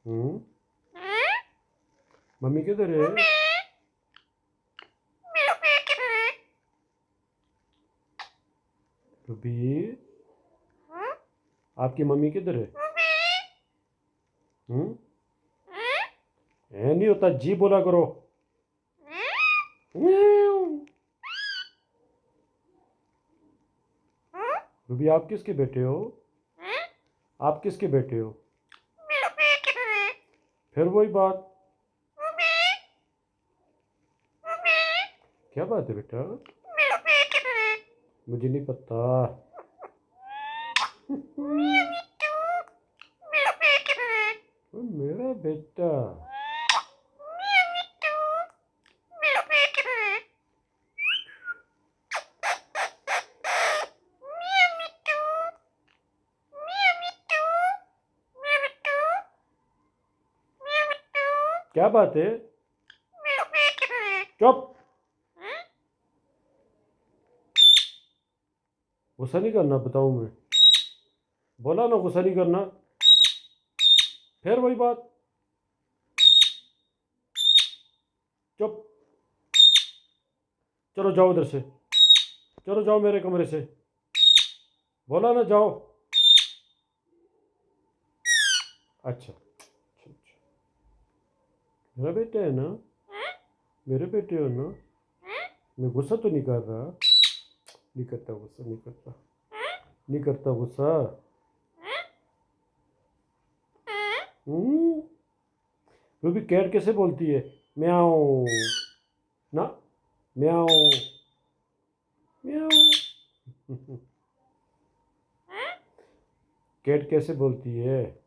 हम्म। Mummy किधर है? Ruby, आपकी मम्मी किधर है? हम्म। ऐ नहीं होता, जी बोला करो। रूबी, आप किसके बेटे हो? आप किसके बेटे हो? फिर वही बात। क्या बात है बेटा? मुझे नहीं पता। वो मेरा बेटा। क्या बात है? चुप। गुस्सा नहीं करना, बताऊं मैं? बोला ना गुस्सा नहीं करना। फिर वही बात। चुप। चलो जाओ उधर से। चलो जाओ मेरे कमरे से। बोला ना जाओ। अच्छा अच्छा अच्छा। मेरा बेटा है ना? मेरे बेटे हो ना? मैं गुस्सा तो नहीं कर रहा। नहीं करता गुस्सा, नहीं करता। नहीं करता गुस्सा। हम्म। वो भी कैट कैसे बोलती है? म्याओ। ना। म्याओ। म्याओ। कैट कैसे बोलती है?